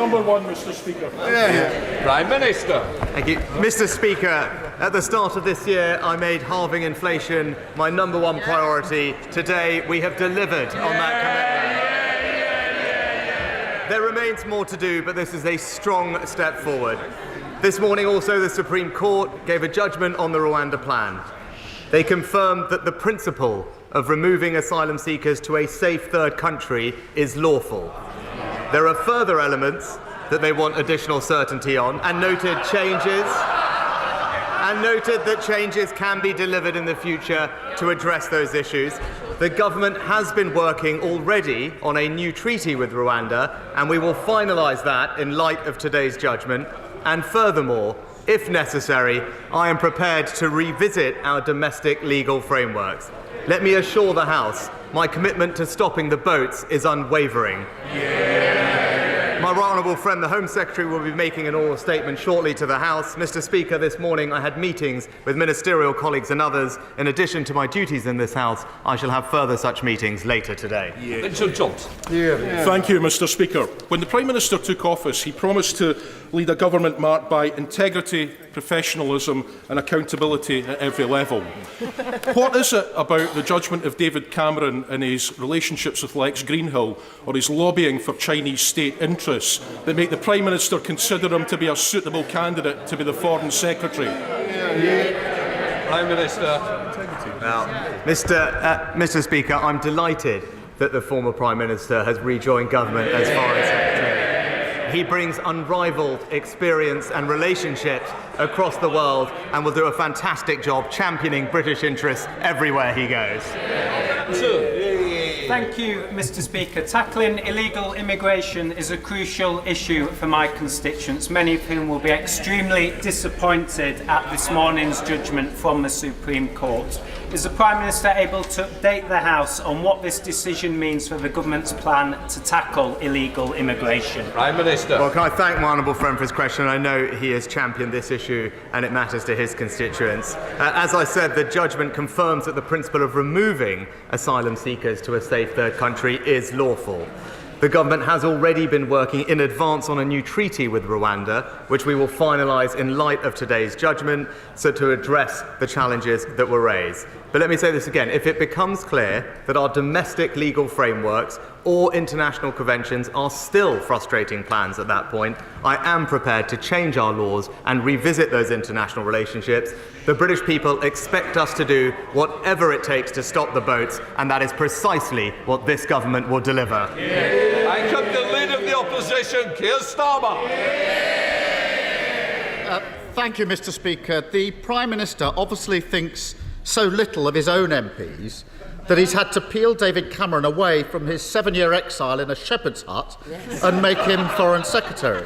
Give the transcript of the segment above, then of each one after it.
number one, Mr. Speaker. Prime Minister. Thank you. Mr. Speaker, at the start of this year, I made halving inflation my number one priority. Today, we have delivered on that commitment. There remains more to do, but this is a strong step forward. This morning, also, the Supreme Court gave a judgment on the Rwanda plan. They confirmed that the principle of removing asylum seekers to a safe third country is lawful. There are further elements that they want additional certainty on, and noted that changes can be delivered in the future to address those issues. The government has been working already on a new treaty with Rwanda, and we will finalise that in light of today's judgment. And furthermore, if necessary, I am prepared to revisit our domestic legal frameworks. Let me assure the House, my commitment to stopping the boats is unwavering. My right honourable friend, the Home Secretary, will be making an oral statement shortly to the House. Mr. Speaker, this morning I had meetings with ministerial colleagues and others. In addition to my duties in this House, I shall have further such meetings later today. Thank you, Mr. Speaker. When the Prime Minister took office, he promised to lead a government marked by integrity, professionalism and accountability at every level. What is it about the judgment of David Cameron and his relationships with Lex Greenhill, or his lobbying for Chinese state interests, that make the Prime Minister consider him to be a suitable candidate to be the Foreign Secretary? Prime Minister. Well, Mr. Speaker, I'm delighted that the former Prime Minister has rejoined government as Foreign Secretary. He brings unrivalled experience and relationships across the world and will do a fantastic job championing British interests everywhere he goes. Thank you, Mr. Speaker. Tackling illegal immigration is a crucial issue for my constituents, many of whom will be extremely disappointed at this morning's judgment from the Supreme Court. Is the Prime Minister able to update the House on what this decision means for the government's plan to tackle illegal immigration? Prime Minister. Well, can I thank my honourable friend for his question? I know he has championed this issue and it matters to his constituents. As I said, the judgment confirms that the principle of removing asylum seekers to a safe third country is lawful. The government has already been working in advance on a new treaty with Rwanda, which we will finalise in light of today's judgment, so to address the challenges that were raised. But let me say this again, if it becomes clear that our domestic legal frameworks or international conventions are still frustrating plans at that point, I am prepared to change our laws and revisit those international relationships. The British people expect us to do whatever it takes to stop the boats, and that is precisely what this government will deliver. I come the leader of the opposition, Keir Starmer. Thank you, Mr. Speaker. The Prime Minister obviously thinks so little of his own MPs that he's had to peel David Cameron away from his 7-year exile in a shepherd's hut and make him Foreign Secretary.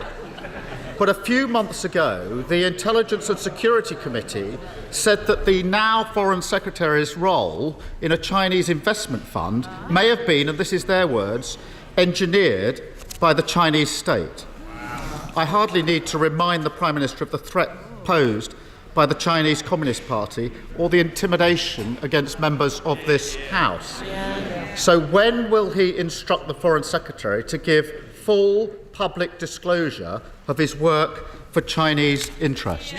But a few months ago, the Intelligence and Security Committee said that the now Foreign Secretary's role in a Chinese investment fund may have been, and this is their words, engineered by the Chinese state. I hardly need to remind the Prime Minister of the threat posed by the Chinese Communist Party or the intimidation against members of this House. So when will he instruct the Foreign Secretary to give full public disclosure of his work for Chinese interests?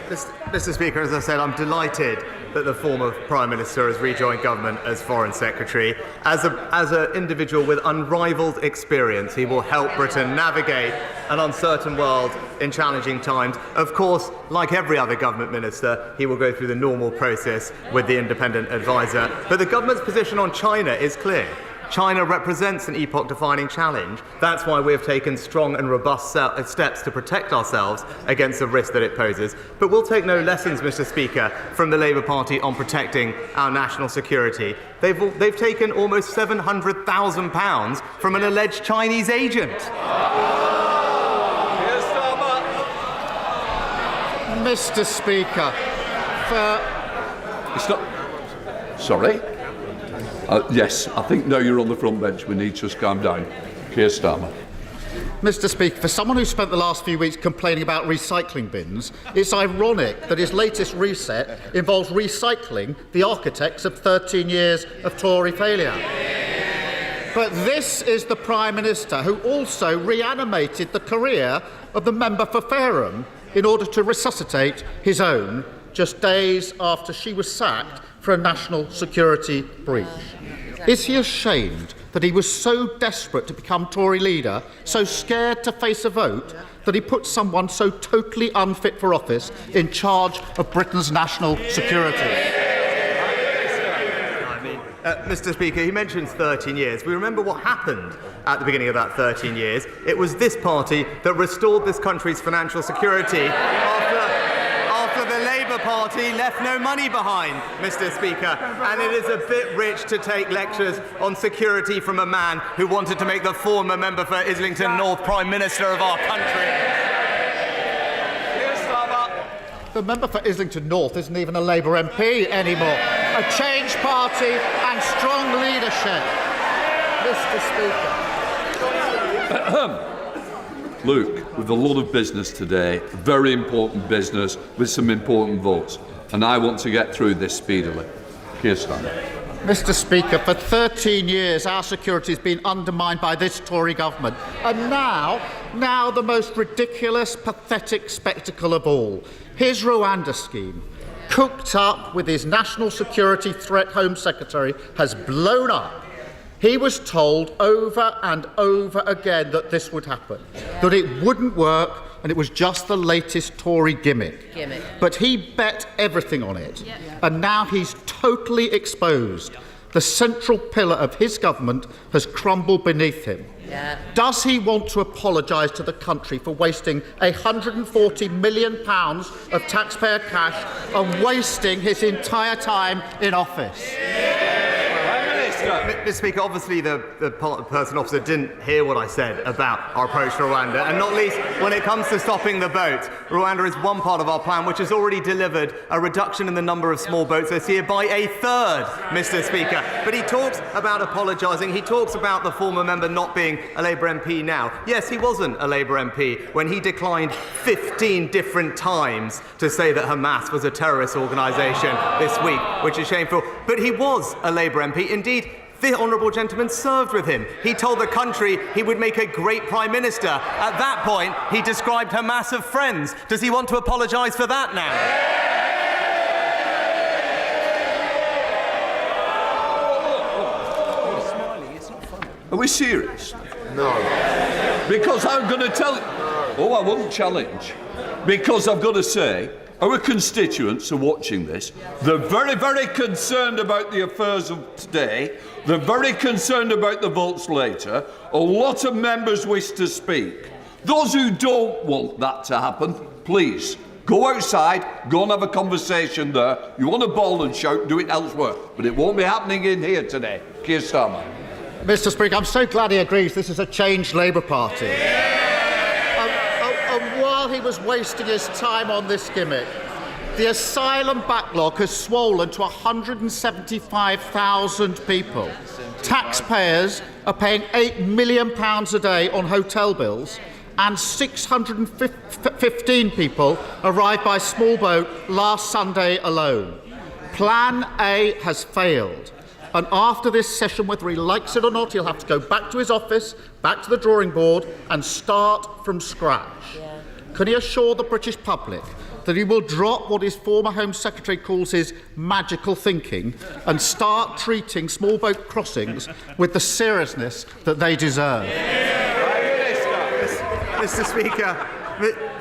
Mr. Speaker, as I said, I'm delighted that the former Prime Minister has rejoined government as Foreign Secretary. As an individual with unrivalled experience, he will help Britain navigate an uncertain world in challenging times. Of course, like every other government minister, he will go through the normal process with the independent advisor. But the government's position on China is clear. China represents an epoch-defining challenge. That's why we have taken strong and robust steps to protect ourselves against the risk that it poses. But we'll take no lessons, Mr. Speaker, from the Labour Party on protecting our national security. They've taken almost £700,000 from an alleged Chinese agent. Mr. Speaker, Sorry? Yes, I think now you're on the front bench. We need to just calm down. Keir Starmer. Mr. Speaker, for someone who spent the last few weeks complaining about recycling bins, it's ironic that his latest reset involves recycling the architects of 13 years of Tory failure. But this is the Prime Minister who also reanimated the career of the member for Fareham in order to resuscitate his own just days after she was sacked for a national security breach. Is he ashamed that he was so desperate to become Tory leader, so scared to face a vote, that he put someone so totally unfit for office in charge of Britain's national security? Mr. Speaker, he mentions 13 years. We remember what happened at the beginning of that 13 years. It was this party that restored this country's financial security after the Labour Party left no money behind, Mr. Speaker. And it is a bit rich to take lectures on security from a man who wanted to make the former member for Islington North Prime Minister of our country. The member for Islington North isn't even a Labour MP anymore. A change party and strong leadership. Mr. Speaker. Luke, with a lot of business today, very important business with some important votes, and I want to get through this speedily. Keir Starmer. Mr. Speaker, for 13 years our security has been undermined by this Tory government. And now the most ridiculous, pathetic spectacle of all. His Rwanda scheme, cooked up with his National Security Threat Home Secretary, has blown up. He was told over and over again that this would happen, that it wouldn't work, and it was just the latest Tory gimmick. But he bet everything on it, and now he's totally exposed. The central pillar of his government has crumbled beneath him. Does he want to apologise to the country for wasting £140 million of taxpayer cash and wasting his entire time in office? Mr. Speaker, obviously the person officer didn't hear what I said about our approach to Rwanda, and not least when it comes to stopping the boats. Rwanda is one part of our plan which has already delivered a reduction in the number of small boats this year by a third, Mr. Speaker. But he talks about apologising. He talks about the former member not being a Labour MP now. Yes, he wasn't a Labour MP when he declined 15 different times to say that Hamas was a terrorist organisation this week, which is shameful. But he was a Labour MP. Indeed, the honourable gentleman served with him. He told the country he would make a great Prime Minister. At that point, he described Hamas as friends. Does he want to apologise for that now? Are we serious? No. Because I'm going to tell you. Oh, I wouldn't challenge. Because I've got to say, our constituents are watching this. They're very, very concerned about the affairs of today. They're very concerned about the votes later. A lot of members wish to speak. Those who don't want that to happen, please, go outside, go and have a conversation there. You want to bawl and shout, do it elsewhere. But it won't be happening in here today. Keir Starmer. Mr. Speaker, I'm so glad he agrees this is a changed Labour Party. And while he was wasting his time on this gimmick, the asylum backlog has swollen to 175,000 people. Taxpayers are paying £8 million a day on hotel bills, and 615 people arrived by small boat last Sunday alone. Plan A has failed. And after this session, whether he likes it or not, he'll have to go back to his office, back to the drawing board, and start from scratch. Can he assure the British public that he will drop what his former Home Secretary calls his magical thinking and start treating small boat crossings with the seriousness that they deserve?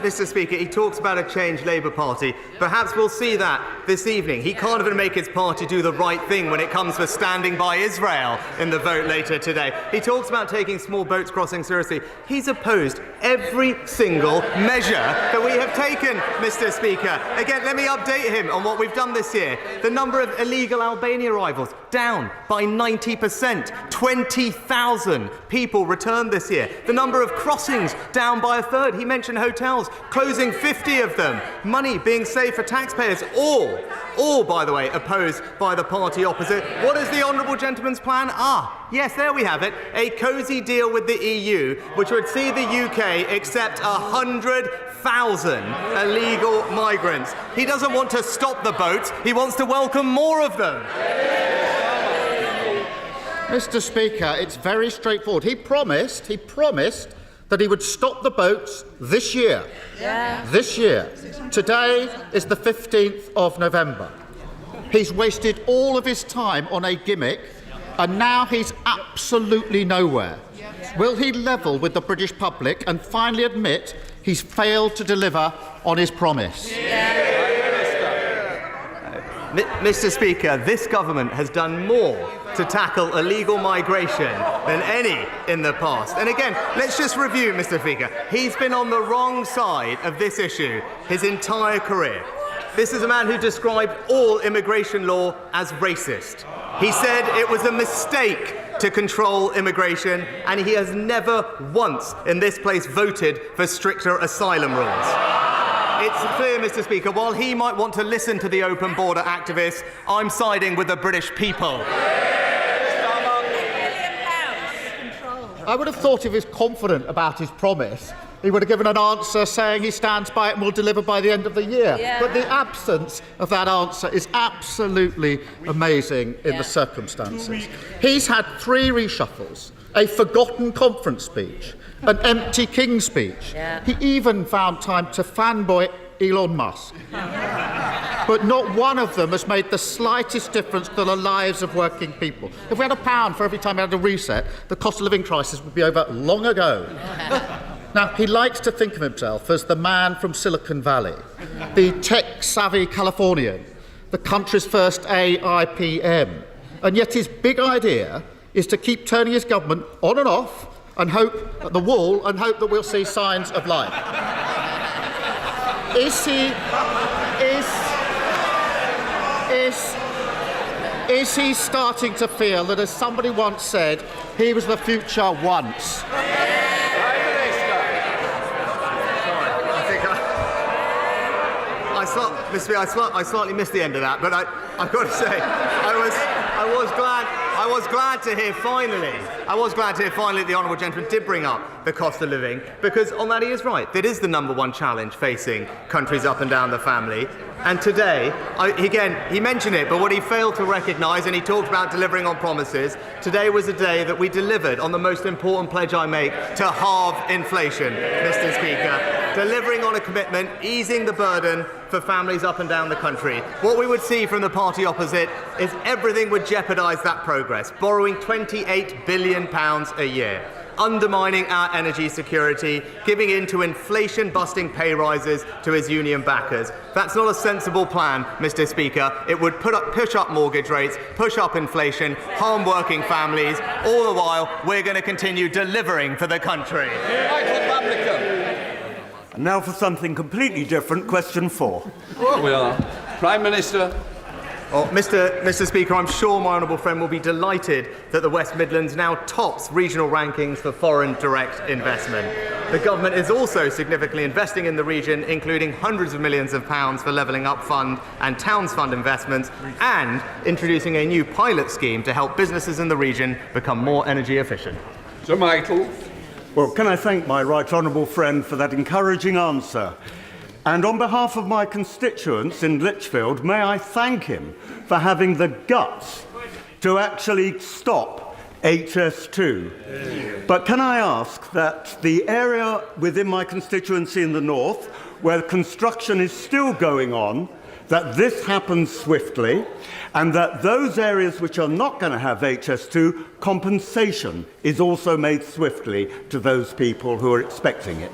Mr. Speaker, he talks about a changed Labour Party. Perhaps we'll see that this evening. He can't even make his party do the right thing when it comes to standing by Israel in the vote later today. He talks about taking small boats crossing seriously. He's opposed every single measure that we have taken, Mr. Speaker. Again, let me update him on what we've done this year. The number of illegal Albania arrivals down by 90%. 20,000 people returned this year. The number of crossings down by a third. He mentioned hotels, closing 50 of them. Money being saved for taxpayers. All, by the way, opposed by the party opposite. What is the honourable gentleman's plan? Yes, there we have it. A cosy deal with the EU, which would see the UK accept 100,000 illegal migrants. He doesn't want to stop the boats. He wants to welcome more of them. Mr. Speaker, it's very straightforward. He promised that he would stop the boats this year. Yeah. This year. Today is the 15th of November. He's wasted all of his time on a gimmick, and now he's absolutely nowhere. Will he level with the British public and finally admit he's failed to deliver on his promise? Mr. Speaker, this government has done more to tackle illegal migration than any in the past. And again, let's just review, Mr. Speaker. He's been on the wrong side of this issue his entire career. This is a man who described all immigration law as racist. He said it was a mistake to control immigration, and he has never once in this place voted for stricter asylum rules. It's clear, Mr. Speaker, while he might want to listen to the open border activists, I'm siding with the British people. I would have thought if he was confident about his promise, he would have given an answer saying he stands by it and will deliver by the end of the year. Yeah. But the absence of that answer is absolutely amazing in the circumstances. He's had 3 reshuffles, a forgotten conference speech, an empty King speech. Yeah. He even found time to fanboy Elon Musk. But not one of them has made the slightest difference to the lives of working people. If we had £1 for every time we had a reset, the cost of living crisis would be over long ago. Now, he likes to think of himself as the man from Silicon Valley, the tech-savvy Californian, the country's first AI PM. And yet his big idea is to keep turning his government on and off and hope at the wall and hope that we'll see signs of life. Is he starting to feel that, as somebody once said, he was the future once? I slightly missed the end of that, but I've got to say, I was glad to hear finally that the Honourable Gentleman did bring up the cost of living, because on that he is right. That is the #1 challenge facing countries up and down the family. And today, he mentioned it, but what he failed to recognise, and he talked about delivering on promises, today was a day that we delivered on the most important pledge I make to halve inflation, Mr. Speaker. Delivering on a commitment, easing the burden for families up and down the country. What we would see from the party opposite is everything would jeopardise that progress, borrowing £28 billion a year, undermining our energy security, giving in to inflation-busting pay rises to his union backers. That's not a sensible plan, Mr. Speaker. It would push up mortgage rates, push up inflation, harm working families. All the while, we're going to continue delivering for the country. And now for something completely different, question 4. We are. Prime Minister. Well, Mr. Speaker, I'm sure my honourable friend will be delighted that the West Midlands now tops regional rankings for foreign direct investment. The government is also significantly investing in the region, including hundreds of millions of pounds for Levelling Up Fund and Towns Fund investments, and introducing a new pilot scheme to help businesses in the region become more energy efficient. Sir Michael. Well, can I thank my right honourable friend for that encouraging answer? And on behalf of my constituents in Lichfield, may I thank him for having the guts to actually stop HS2. But can I ask that the area within my constituency in the north, where construction is still going on, that this happens swiftly, and that those areas which are not going to have HS2, compensation is also made swiftly to those people who are expecting it.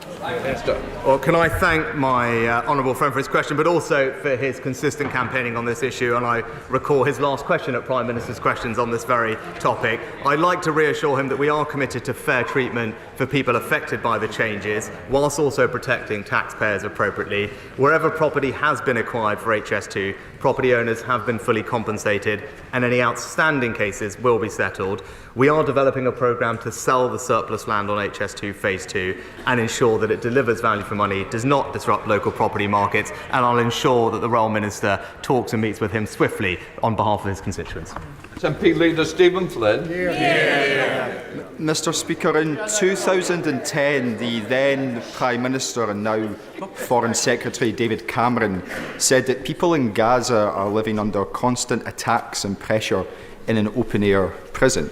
Well, can I thank my honourable friend for his question, but also for his consistent campaigning on this issue, and I recall his last question at Prime Minister's Questions on this very topic. I'd like to reassure him that we are committed to fair treatment for people affected by the changes, whilst also protecting taxpayers appropriately. Wherever property has been acquired for HS2, property owners have been fully compensated, and any outstanding cases will be settled. We are developing a programme to sell the surplus land on HS2 Phase 2 and ensure that it delivers value for money, does not disrupt local property markets, and I'll ensure that the Royal Minister talks and meets with him swiftly on behalf of his constituents. SNP Leader Stephen Flynn. Mr. Speaker, in 2010, the then Prime Minister and now Foreign Secretary David Cameron said that people in Gaza are living under constant attacks and pressure in an open-air prison.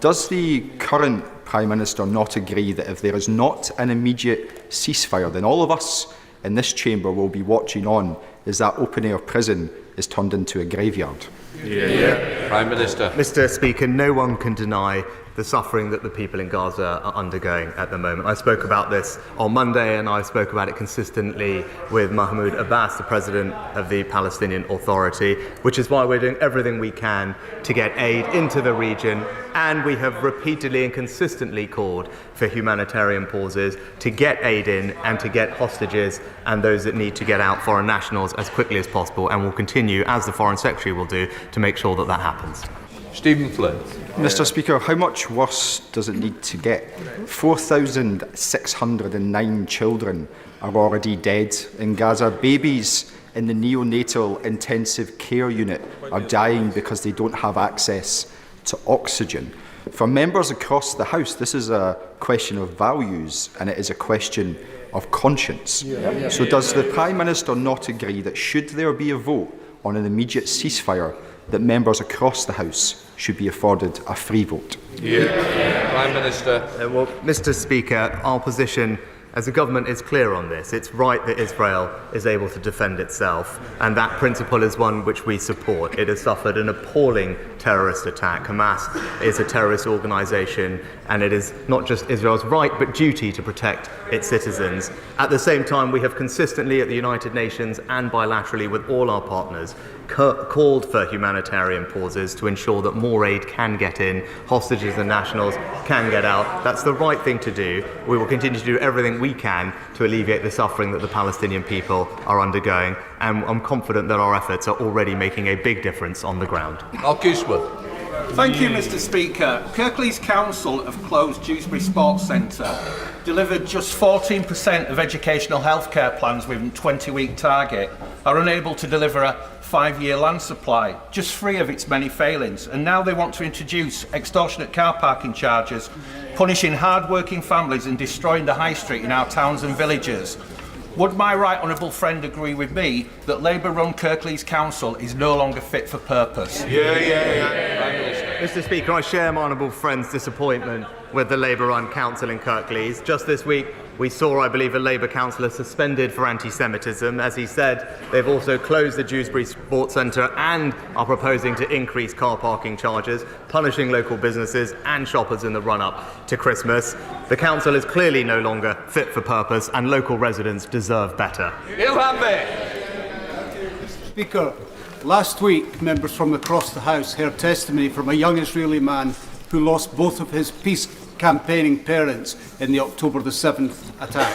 Does the current Prime Minister not agree that if there is not an immediate ceasefire, then all of us in this chamber will be watching on as that open-air prison is turned into a graveyard? Prime Minister. Mr. Speaker, no one can deny the suffering that the people in Gaza are undergoing at the moment. I spoke about this on Monday, and I spoke about it consistently with Mahmoud Abbas, the President of the Palestinian Authority, which is why we're doing everything we can to get aid into the region, and we have repeatedly and consistently called for humanitarian pauses to get aid in and to get hostages and those that need to get out, foreign nationals, as quickly as possible, and will continue, as the Foreign Secretary will do, to make sure that that happens. Stephen Flynn. Mr. Speaker, how much worse does it need to get? 4,609 children are already dead in Gaza. Babies in the neonatal intensive care unit are dying because they don't have access to oxygen. For members across the House, this is a question of values and it is a question of conscience. So does the Prime Minister not agree that should there be a vote on an immediate ceasefire, that members across the House should be afforded a free vote? Prime Minister. Well, Mr. Speaker, our position as a government is clear on this. It's right that Israel is able to defend itself, and that principle is one which we support. It has suffered an appalling terrorist attack. Hamas is a terrorist organisation, and it is not just Israel's right but duty to protect its citizens. At the same time, we have consistently at the United Nations and bilaterally with all our partners called for humanitarian pauses to ensure that more aid can get in, hostages and nationals can get out. That's the right thing to do. We will continue to do everything we can to alleviate the suffering that the Palestinian people are undergoing, and I'm confident that our efforts are already making a big difference on the ground. Thank you, Mr. Speaker. Kirklees Council have closed Dewsbury Sports Centre, delivered just 14% of educational healthcare plans within a 20-week target, are unable to deliver a 5-year land supply, just 3 of its many failings, and now they want to introduce extortionate car parking charges, punishing hard-working families and destroying the high street in our towns and villages. Would my right honourable friend agree with me that Labour-run Kirklees Council is no longer fit for purpose? Mr. Speaker, I share my honourable friend's disappointment with the Labour-run council in Kirklees. Just this week, we saw, I believe, a Labour councillor suspended for anti-Semitism. As he said, they've also closed the Dewsbury Sports Centre and are proposing to increase car parking charges, punishing local businesses and shoppers in the run-up to Christmas. The council is clearly no longer fit for purpose, and local residents deserve better. Speaker, last week, members from across the House heard testimony from a young Israeli man who lost both of his peace campaigning parents in the October the 7th attack.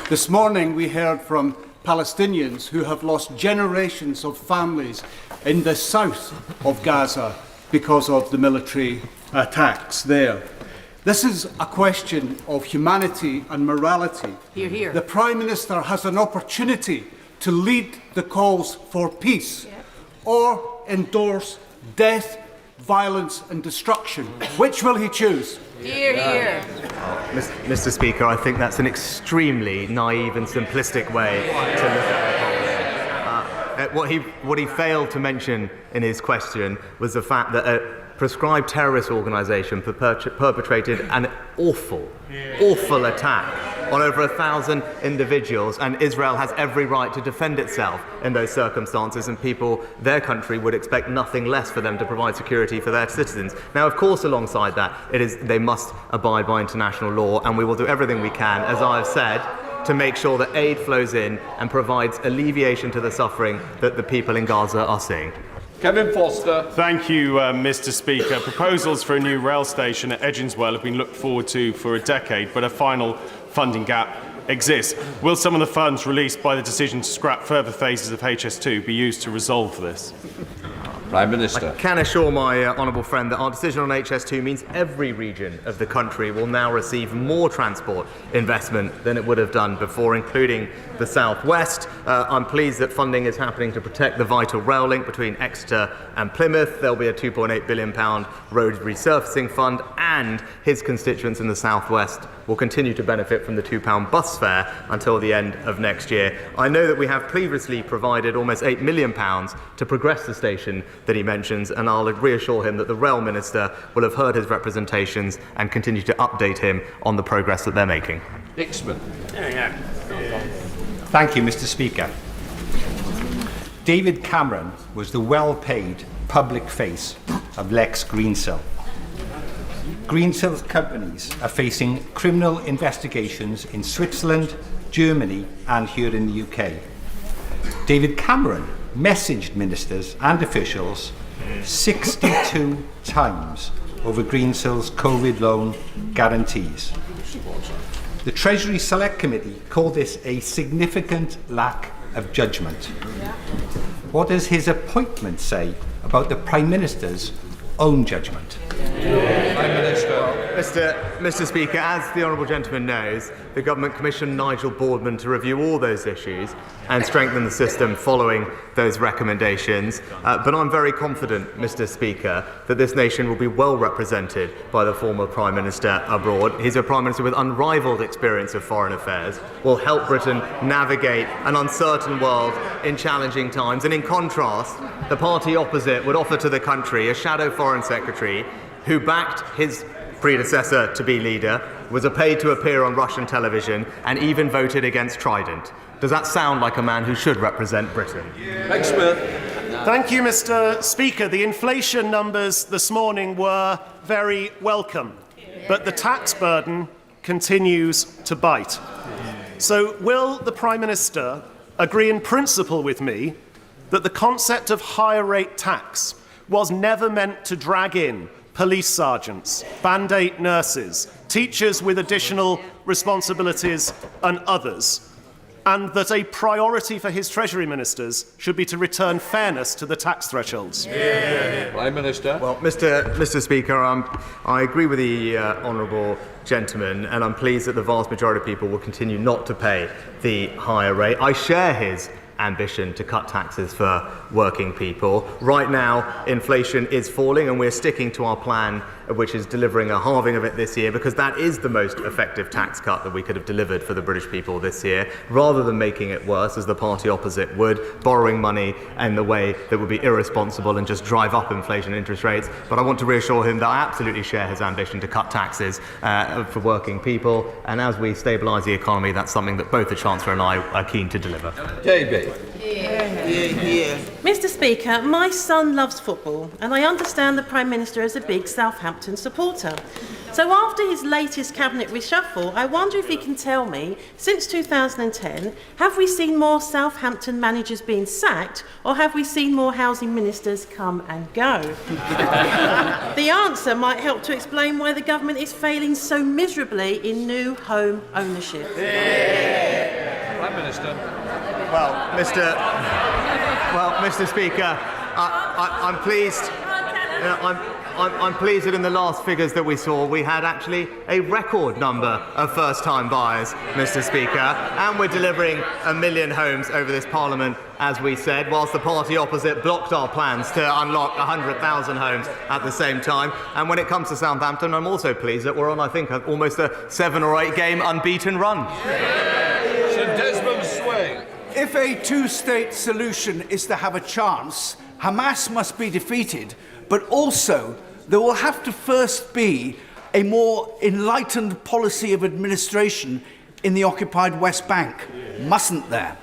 This morning we heard from Palestinians who have lost generations of families in the south of Gaza because of the military attacks there. This is a question of humanity and morality. Hear, hear. The Prime Minister has an opportunity to lead the calls for peace or endorse death, violence and destruction. Which will he choose? Hear, hear. Mr. Speaker, I think that's an extremely naive and simplistic way to look at it. What he failed to mention in his question was the fact that a proscribed terrorist organisation perpetrated an awful attack on over 1,000 individuals, and Israel has every right to defend itself in those circumstances, and their country would expect nothing less for them to provide security for their citizens. Now, of course, alongside that, they must abide by international law, and we will do everything we can, as I have said, to make sure that aid flows in and provides alleviation to the suffering that the people in Gaza are seeing. Kevin Foster. Thank you, Mr. Speaker. Proposals for a new rail station at Edginswell have been looked forward to for a decade, but a final funding gap exists. Will some of the funds released by the decision to scrap further phases of HS2 be used to resolve this? Prime Minister. I can assure my honourable friend that our decision on HS2 means every region of the country will now receive more transport investment than it would have done before, including the South West. I'm pleased that funding is happening to protect the vital rail link between Exeter and Plymouth. There'll be a £2.8 billion road resurfacing fund, and his constituents in the South West will continue to benefit from the £2 bus fare until the end of next year. I know that we have previously provided almost £8 million to progress the station that he mentions, and I'll reassure him that the Rail Minister will have heard his representations and continue to update him on the progress that they're making. Dixman. Thank you, Mr. Speaker. David Cameron was the well-paid public face of Lex Greensill. Greensill's companies are facing criminal investigations in Switzerland, Germany and here in the UK. David Cameron messaged ministers and officials 62 times over Greensill's COVID loan guarantees. The Treasury Select Committee called this a significant lack of judgment. What does his appointment say about the Prime Minister's own judgment? Prime Minister. Mr. Speaker, as the honourable gentleman knows, the government commissioned Nigel Boardman to review all those issues and strengthen the system following those recommendations. But I'm very confident, Mr. Speaker, that this nation will be well represented by the former Prime Minister abroad. He's a Prime Minister with unrivalled experience of foreign affairs, will help Britain navigate an uncertain world in challenging times. And in contrast, the party opposite would offer to the country a shadow Foreign Secretary who backed his predecessor to be leader, was paid to appear on Russian television, and even voted against Trident. Does that sound like a man who should represent Britain? Thank you, Mr. Speaker. The inflation numbers this morning were very welcome, but the tax burden continues to bite. So will the Prime Minister agree in principle with me that the concept of higher rate tax was never meant to drag in police sergeants, band-aid nurses, teachers with additional responsibilities and others, and that a priority for his Treasury ministers should be to return fairness to the tax thresholds? Prime Minister. Well, Mr. Speaker, I agree with the honourable gentleman, and I'm pleased that the vast majority of people will continue not to pay the higher rate. I share his ambition to cut taxes for working people. Right now, inflation is falling, and we're sticking to our plan, which is delivering a halving of it this year, because that is the most effective tax cut that we could have delivered for the British people this year, rather than making it worse, as the party opposite would, borrowing money in the way that would be irresponsible and just drive up inflation and interest rates. But I want to reassure him that I absolutely share his ambition to cut taxes for working people, and as we stabilise the economy, that's something that both the Chancellor and I are keen to deliver. David. Mr. Speaker, my son loves football, and I understand the Prime Minister is a big Southampton supporter. So after his latest cabinet reshuffle, I wonder if he can tell me, since 2010, have we seen more Southampton managers being sacked, or have we seen more housing ministers come and go? The answer might help to explain why the government is failing so miserably in new home ownership. Prime Minister. Well, Mr. Speaker, I'm pleased. I'm pleased that in the last figures that we saw, we had actually a record number of first-time buyers, Mr. Speaker, and we're delivering 1 million homes over this Parliament, as we said, whilst the party opposite blocked our plans to unlock 100,000 homes at the same time. And when it comes to Southampton, I'm also pleased that we're on, I think, almost a 7 or 8 game unbeaten run. Sir Desmond Swing. If a two-state solution is to have a chance, Hamas must be defeated, but also there will have to first be a more enlightened policy of administration in the occupied West Bank, mustn't there?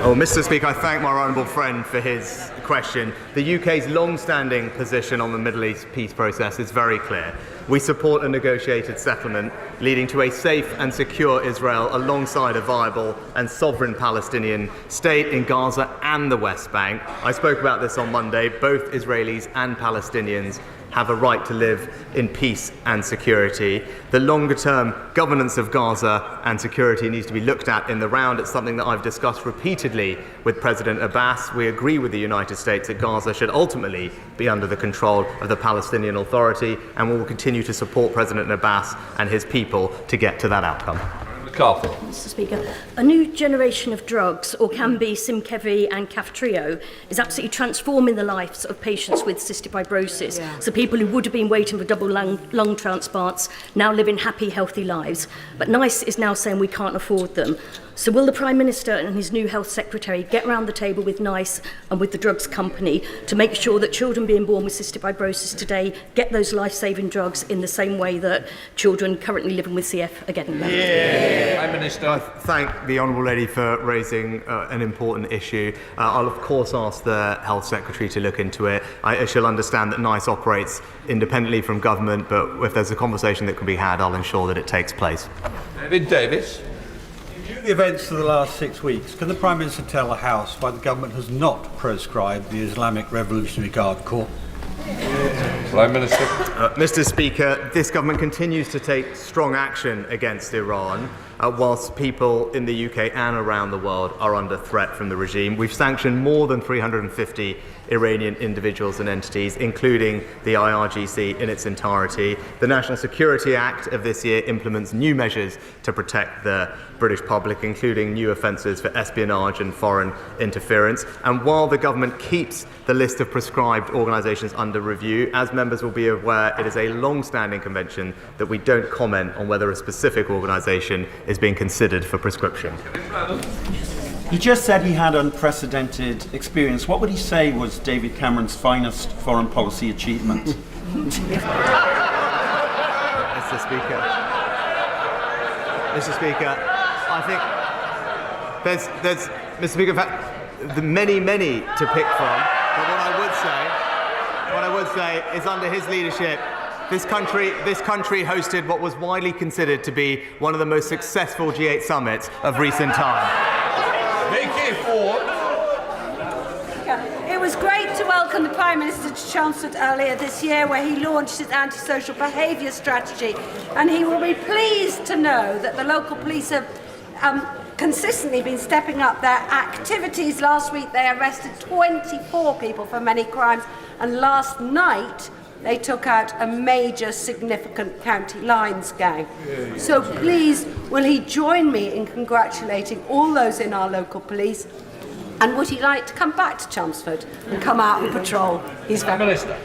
Oh, Mr. Speaker, I thank my honourable friend for his question. The UK's long-standing position on the Middle East peace process is very clear. We support a negotiated settlement leading to a safe and secure Israel alongside a viable and sovereign Palestinian state in Gaza and the West Bank. I spoke about this on Monday. Both Israelis and Palestinians have a right to live in peace and security. The longer-term governance of Gaza and security needs to be looked at in the round. It's something that I've discussed repeatedly with President Abbas. We agree with the United States that Gaza should ultimately be under the control of the Palestinian Authority, and we will continue to support President Abbas and his people to get to that outcome. Carthy. Mr. Speaker, a new generation of drugs, or can be Simkevi and Kaftrio, is absolutely transforming the lives of patients with cystic fibrosis. So people who would have been waiting for double lung transplants now living happy, healthy lives. But NICE is now saying we can't afford them. So will the Prime Minister and his new Health Secretary get round the table with NICE and with the drugs company to make sure that children being born with cystic fibrosis today get those life-saving drugs in the same way that children currently living with CF are getting them? Prime Minister. I thank the Honourable Lady for raising an important issue. I'll of course ask the Health Secretary to look into it. She'll understand that NICE operates independently from government, but if there's a conversation that can be had, I'll ensure that it takes place. David Davis. The events of the last 6 weeks, can the Prime Minister tell the House why the government has not proscribed the Islamic Revolutionary Guard Corps? Prime Minister. Mr. Speaker, this government continues to take strong action against Iran, whilst people in the UK and around the world are under threat from the regime. We've sanctioned more than 350 Iranian individuals and entities, including the IRGC in its entirety. The National Security Act of this year implements new measures to protect the British public, including new offences for espionage and foreign interference. And while the government keeps the list of proscribed organisations under review, as members will be aware, it is a long-standing convention that we don't comment on whether a specific organisation is being considered for prescription. He just said he had unprecedented experience. What would he say was David Cameron's finest foreign policy achievement? Mr. Speaker. Mr. Speaker, I think there's Mr. Speaker, in fact, the many to pick from. But what I would say is under his leadership, this country hosted what was widely considered to be one of the most successful G8 summits of recent time. It was great to welcome the Prime Minister to Chelmsford earlier this year, where he launched his antisocial behaviour strategy, and he will be pleased to know that the local police have consistently been stepping up their activities. Last week they arrested 24 people for many crimes, and last night they took out a major significant county lines gang. So please, will he join me in congratulating all those in our local police? And would he like to come back to Chelmsford and come out and patrol? He's very Minister.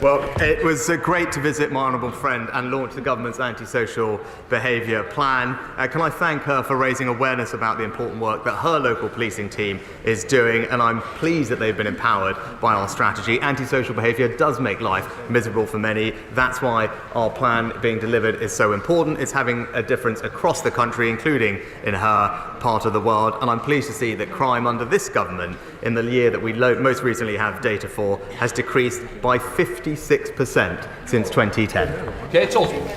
Well, it was great to visit my honourable friend and launch the government's antisocial behaviour plan. Can I thank her for raising awareness about the important work that her local policing team is doing, and I'm pleased that they've been empowered by our strategy. Antisocial behaviour does make life miserable for many. That's why our plan being delivered is so important. It's having a difference across the country, including in her part of the world, and I'm pleased to see that crime under this government, in the year that we most recently have data for, has decreased by 56% since 2010. Kate Osborne.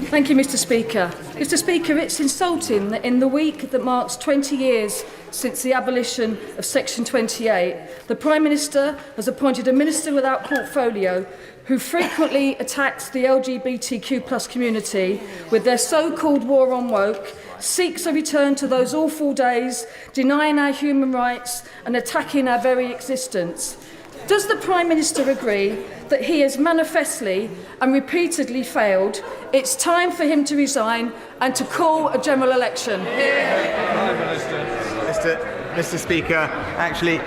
Thank you, Mr. Speaker. Mr. Speaker, it's insulting that in the week that marks 20 years since the abolition of Section 28, the Prime Minister has appointed a minister without portfolio who frequently attacks the LGBTQ+ community with their so-called war on woke, seeks a return to those awful days, denying our human rights and attacking our very existence. Does the Prime Minister agree that he has manifestly and repeatedly failed? It's time for him to resign and to call a general election. Mr. Speaker, actually,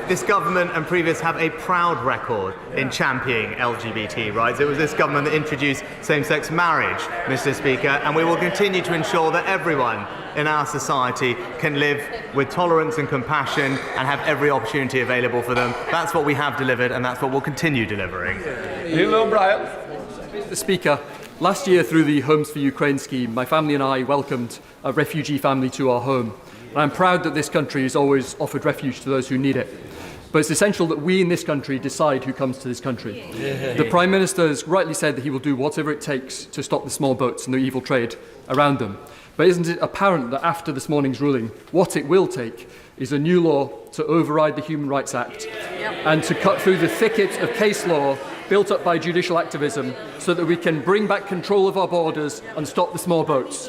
this government and previous have a proud record in championing LGBT rights. It was this government that introduced same-sex marriage, Mr. Speaker, and we will continue to ensure that everyone in our society can live with tolerance and compassion and have every opportunity available for them. That's what we have delivered, and that's what we'll continue delivering. Neil O'Brien. Mr. Speaker, last year through the Homes for Ukraine scheme, my family and I welcomed a refugee family to our home. And I'm proud that this country has always offered refuge to those who need it. But it's essential that we in this country decide who comes to this country. The Prime Minister has rightly said that he will do whatever it takes to stop the small boats and the evil trade around them. But isn't it apparent that after this morning's ruling, what it will take is a new law to override the Human Rights Act and to cut through the thicket of case law built up by judicial activism so that we can bring back control of our borders and stop the small boats?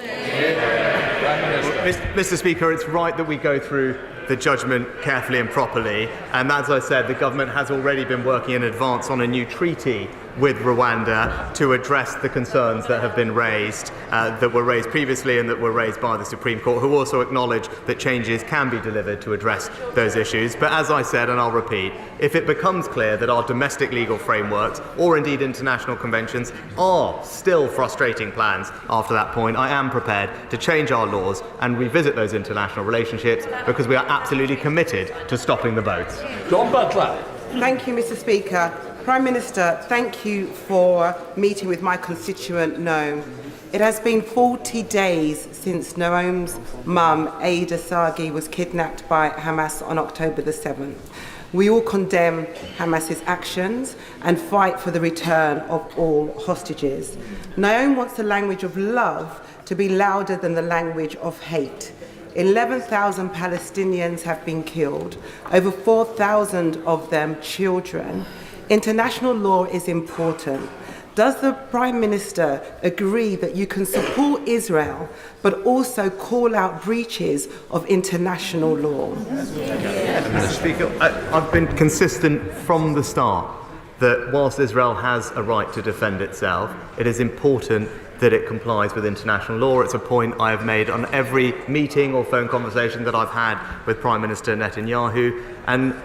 Mr. Speaker, it's right that we go through the judgment carefully and properly, and as I said, the government has already been working in advance on a new treaty with Rwanda to address the concerns that have been raised, that were raised previously and that were raised by the Supreme Court, who also acknowledge that changes can be delivered to address those issues. But as I said, and I'll repeat, if it becomes clear that our domestic legal frameworks, or indeed international conventions, are still frustrating plans after that point, I am prepared to change our laws and revisit those international relationships, because we are absolutely committed to stopping the boats. John Butler. Thank you, Mr. Speaker. Prime Minister, thank you for meeting with my constituent Noam. It has been 40 days since Noam's mum, Ada Sagi, was kidnapped by Hamas on October the 7th. We all condemn Hamas's actions and fight for the return of all hostages. Noam wants the language of love to be louder than the language of hate. 11,000 Palestinians have been killed, over 4,000 of them children. International law is important. Does the Prime Minister agree that you can support Israel but also call out breaches of international law? Mr. Speaker, I've been consistent from the start that whilst Israel has a right to defend itself, it is important that it complies with international law. It's a point I have made on every meeting or phone conversation that I've had with Prime Minister Netanyahu. And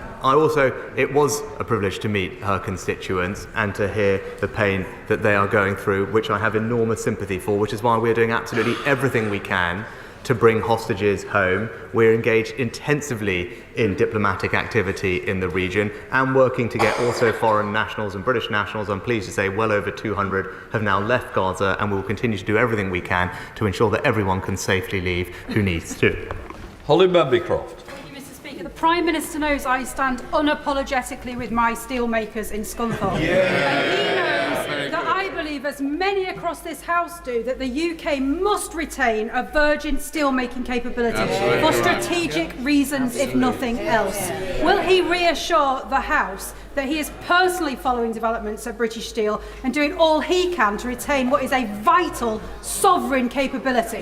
it was a privilege to meet her constituents and to hear the pain that they are going through, which I have enormous sympathy for, which is why we are doing absolutely everything we can to bring hostages home. We're engaged intensively in diplomatic activity in the region and working to get also foreign nationals and British nationals. I'm pleased to say well over 200 have now left Gaza, and we will continue to do everything we can to ensure that everyone can safely leave who needs to. Holly Bancroft. The Prime Minister knows I stand unapologetically with my steelmakers in Scunthorpe. And he knows that I believe, as many across this House do, that the UK must retain a virgin steelmaking capability for strategic reasons, if nothing else. Will he reassure the House that he is personally following developments at British Steel and doing all he can to retain what is a vital sovereign capability?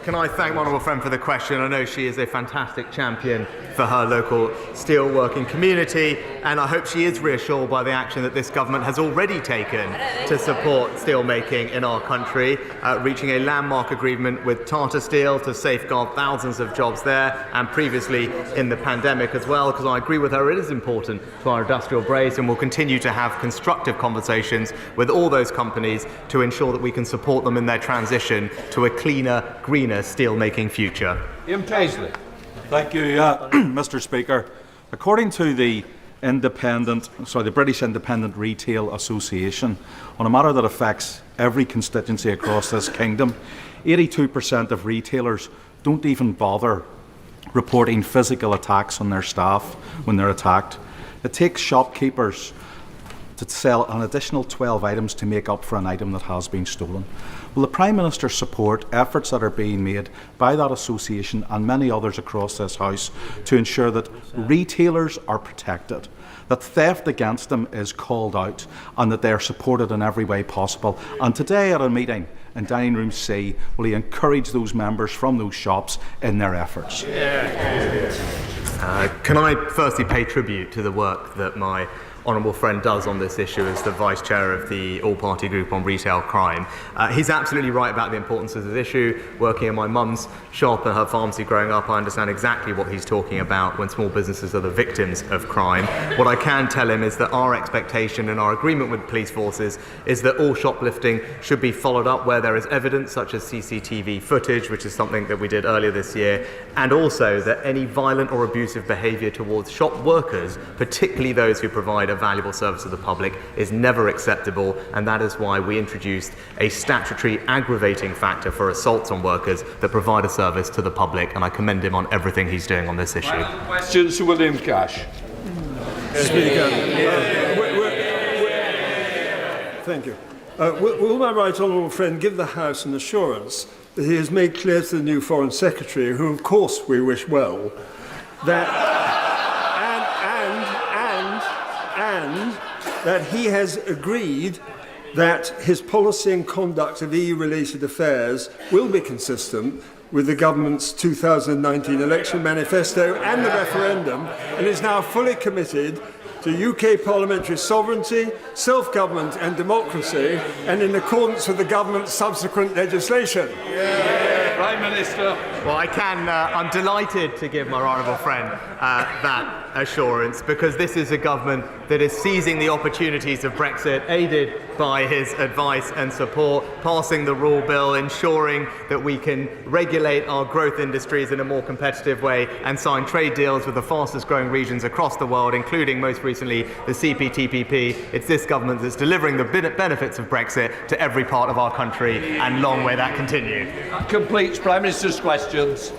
Can I thank my honourable friend for the question? I know she is a fantastic champion for her local steelworking community, and I hope she is reassured by the action that this government has already taken to support steelmaking in our country, reaching a landmark agreement with Tata Steel to safeguard thousands of jobs there, and previously in the pandemic as well, because I agree with her, it is important to our industrial base, and we'll continue to have constructive conversations with all those companies to ensure that we can support them in their transition to a cleaner, greener steel-making future. Ian Paisley. Thank you, Mr. Speaker. According to the British Independent Retail Association, on a matter that affects every constituency across this kingdom, 82% of retailers don't even bother reporting physical attacks on their staff when they're attacked. It takes shopkeepers to sell an additional 12 items to make up for an item that has been stolen. Will the Prime Minister support efforts that are being made by that association and many others across this House to ensure that retailers are protected, that theft against them is called out, and that they are supported in every way possible? And today at a meeting in Dining Room C, will he encourage those members from those shops in their efforts? Can I firstly pay tribute to the work that my honourable friend does on this issue as the Vice Chair of the All-Party Group on Retail Crime. He's absolutely right about the importance of this issue. Working in my mum's shop and her pharmacy growing up, I understand exactly what he's talking about when small businesses are the victims of crime. What I can tell him is that our expectation and our agreement with police forces is that all shoplifting should be followed up where there is evidence, such as CCTV footage, which is something that we did earlier this year, and also that any violent or abusive behaviour towards shop workers, particularly those who provide a valuable service to the public, is never acceptable, and that is why we introduced a statutory aggravating factor for assaults on workers that provide a service to the public, and I commend him on everything he's doing on this issue. Questions to William Cash. Speaker. Thank you. Will my right honourable friend give the House an assurance that he has made clear to the new Foreign Secretary, who of course we wish well, that that he has agreed that his policy and conduct of EU-related affairs will be consistent with the government's 2019 election manifesto and the referendum, and is now fully committed to UK parliamentary sovereignty, self-government and democracy, and in accordance with the government's subsequent legislation? Prime Minister. Well, I'm delighted to give my honourable friend that assurance, because this is a government that is seizing the opportunities of Brexit, aided by his advice and support, passing the rule bill, ensuring that we can regulate our growth industries in a more competitive way and sign trade deals with the fastest growing regions across the world, including most recently the CPTPP. It's this government that's delivering the benefits of Brexit to every part of our country, and long may that continue. That completes Prime Minister's questions.